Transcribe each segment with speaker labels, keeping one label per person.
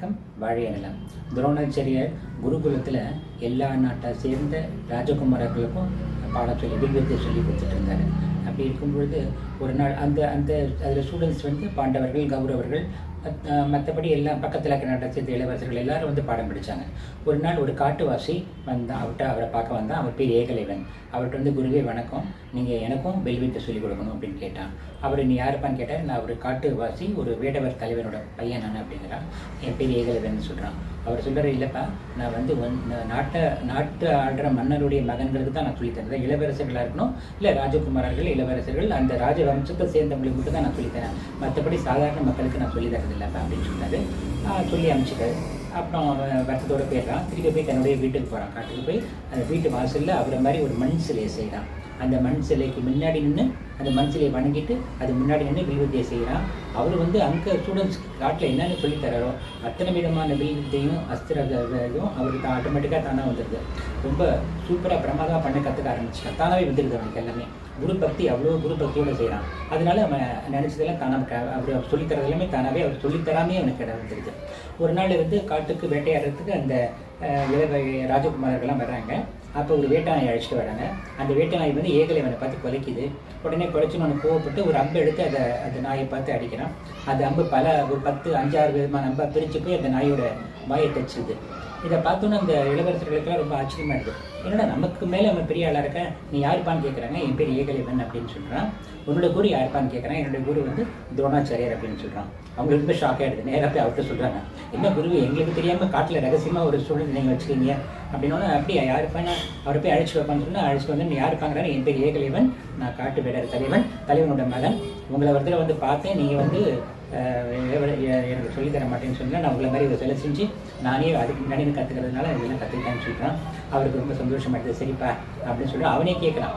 Speaker 1: வணக்கம். வாழிய நிலம். துரோணாச்சாரியர் குருகுலத்தில் எல்லா நாட்டை சேர்ந்த ராஜகுமாரர்களுக்கும் பாடம் சொல்லி வில்வித்தை சொல்லி கொடுத்துட்டு இருந்தார். அப்படி இருக்கும்பொழுது ஒரு நாள் அதில் ஸ்டூடெண்ட்ஸ் பாண்டவர்கள், கௌரவர்கள், மற்றபடி எல்லாம் பக்கத்தில் இருக்கிற நாட்டை சேர்ந்த இளவரசர்கள் எல்லாரும் பாடம் படித்தாங்க. ஒரு நாள் ஒரு காட்டுவாசி அவரை பார்க்க வந்தான். அவர் பேர் ஏகலைவன். அவர்கிட்ட குருவே வணக்கம், நீங்கள் எனக்கும் வில்வித்தை சொல்லிக் கொடுக்கணும் அப்படின்னு கேட்டான். அவர் நீ யாருப்பான்னு கேட்டால், நான் ஒரு காட்டுவாசி, ஒரு வேடவர் தலைவனோட பையன் நான் அப்படிங்கிறான். என் பேர் ஏகலைவன் சொல்கிறான். அவர் சொல்கிறார், இல்லைப்பா, நான் நாட்டு ஆள்ற மன்னருடைய மகன்களுக்கு தான் நான் சொல்லித்தரேன். இளவரசர்களாக இருக்கணும், இல்லை ராஜகுமாரர்கள், இளவரசர்கள், அந்த ராஜ வம்சத்தை சேர்ந்தவங்களுக்கு மட்டும் தான் நான் சொல்லித்தரேன், மற்றபடி சாதாரண மக்களுக்கு நான் சொல்லித்தரது இல்லைப்பா அப்படின்னு சொன்னார். சொல்லி அனுப்பிச்சிட்டாரு. அப்புறம் வருத்தத்தோடு போயிடுறான். திருப்பி போய் தன்னுடைய வீட்டுக்கு போகிறான். காட்டுக்கு போய் அந்த வீட்டு வாசலில் அவரை மாதிரி ஒரு மண் சிலையை செய்கிறான். அந்த மண் சிலைக்கு முன்னாடி நின்று அந்த மண் சிலையை வணங்கிட்டு அது முன்னாடி நின்று வில்வித்தையை செய்கிறான். அவர் அங்கே ஸ்டூடெண்ட்ஸ்க்கு காட்டில் என்னென்னு சொல்லித்தராரோ அத்தனை விதமான வில்வித்தையும் அஸ்திரத்தையும் அவருக்கு ஆட்டோமேட்டிக்காக தானாக வந்துடுது. ரொம்ப சூப்பராக பிரமாதமாக பண்ண கற்றுக்க ஆரம்பிச்சிட்டான். தானாகவே வந்துடுது அவனுக்கு எல்லாமே. குரு பக்தி அவ்வளோ குரு பக்தியோடு செய்கிறான். அதனால அவன் நினச்சதெல்லாம் தானாக அவர் சொல்லித்தரது எல்லாமே தானாகவே அவர் சொல்லித்தராமே அவனுக்கு இடம் வந்துடுது. ஒரு நாள் காட்டுக்கு வேட்டையாடுறதுக்கு அந்த ராஜகுமாரர்கள்லாம் வர்றாங்க. அப்போ ஒரு வேட்டானை அழைச்சிட்டு வராங்க. அந்த வேட்டை ஏகலைவனை பார்த்து குலைக்குது. உடனே குலைச்சுன்னு அவனுக்கு கோவப்பட்டு ஒரு அம்பை எடுத்து அந்த நாயை பார்த்து அடிக்கிறான். அந்த அம்பு ஒரு 10-5-6 விதமான அம்பை பிரித்து போய் அந்த நாயோட வாயை தச்சுது. இதை பார்த்தோன்னே அந்த இளவரசர்களுக்கெல்லாம் ரொம்ப ஆச்சரியமாக இருக்குது. என்னடா நமக்கு மேலே அவன் பெரிய ஆளாக இருக்கேன், நீ யாருப்பான்னு கேட்குறாங்க. என் பேர் ஏகலைவன் அப்படின்னு சொல்கிறான். உன்னோட குரு யாருப்பான்னு கேட்குறான். என்னோடய குரு துரோணாச்சாரியர் அப்படின்னு சொல்கிறான். அவங்களுக்கு ரொம்ப ஷாக் ஆகிடுது. நேராக போய் அவர்கிட்ட சொல்கிறாங்க, என்ன குரு, எங்களுக்கு தெரியாமல் காட்டில் ரகசியமாக ஒரு ஸ்டூடெண்ட் நீங்கள் வச்சுக்கிங்க அப்படின்னா, அப்படியா யாருப்பான்னு அவரை போய் அழைச்சி வைப்பான்னு சொன்னால் அழைச்சிட்டு வந்து நீ யாருப்பாங்கிறாங்க. என் பேர் ஏகலைவன், நான் காட்டு வேடர் தலைவனோட மகன். உங்களை ஒருத்தர பார்த்தேன், நீங்கள் எனக்கு சொல்லித்தர மாட்டேன்னு சொன்னால் நான் உங்களை மாதிரி ஒரு சிலை செஞ்சு நானே அதுக்கு முன்னாடி கற்றுக்கிறதுனால இதெல்லாம் கற்றுக்கிட்டேன்னு சொல்கிறான். அவருக்கு ரொம்ப சந்தோஷமாயிடுது. சரிப்பா அப்படின்னு சொல்லி அவனே கேட்குறான்,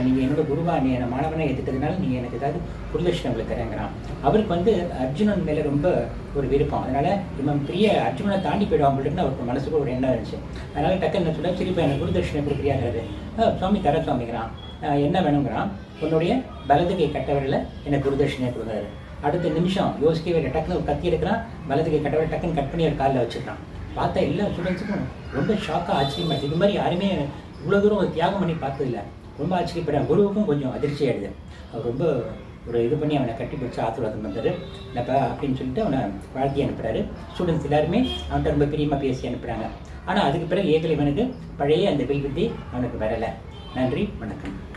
Speaker 1: நீங்கள் என்னோட குருவா, நீ என்னை மாணவனை எடுத்துக்கிறதுனால நீங்கள் எனக்கு ஏதாவது குருதட்சிணை உங்களுக்கு தரேங்கிறான். அவருக்கு அர்ஜுனன் மேலே ரொம்ப ஒரு விருப்பம். அதனால் இவன் அர்ஜுனனை தாண்டி போயிடுவான் அப்படின்னு அவருக்கு மனசுக்கு ஒரு எண்ணம் இருந்துச்சு. அதனால் டக்குன்னு என்ன சொல்ல, சரிப்பா எனக்கு குருதட்சிணை கொடுக்குறியாங்கிறது. சுவாமி தர சுவாமிங்கிறான். என்ன வேணுங்கிறான், உன்னுடைய வலது கை கட்டவரில் எனக்கு குருதட்சிணையை கொடுக்குறாரு. அடுத்த நிமிஷம் யோசிக்கவே இல்லை. டக்குன்னு ஒரு கத்தி எடுக்கிறான், வலது கை கட்டவரை டக்குன்னு கட் பண்ணி ஒரு காலில் வச்சுக்கிறான். பார்த்தா எல்லா ஸ்டூடெண்ட்ஸுக்கும் ரொம்ப ஷாக்காக ஆச்சரியமாக இருக்குது. இது மாதிரி யாருமே இவ்வளோ தூரம் ஒரு தியாகம் பண்ணி பார்த்ததில்ல. ரொம்ப ஆச்சரியப்படுறான். குருவுக்கும் கொஞ்சம் அதிர்ச்சி ஆகிடுது. அவர் ரொம்ப ஒரு இது பண்ணி அவனை கட்டி பிடிச்சி ஆசீர்வாதம் பண்ணுறாரு. இல்லைப்பா அப்படின்னு சொல்லிட்டு அவனை வாழ்த்தி அனுப்புகிறாரு. ஸ்டூடெண்ட்ஸ் எல்லாருமே அவன்கிட்ட ரொம்ப பிரியமாக பேசி அனுப்புகிறாங்க. ஆனால் அதுக்கு பிறகு ஏகலைவனுக்கு பழைய அந்த வில்வித்தை அவனுக்கு வரலை. நன்றி, வணக்கம்.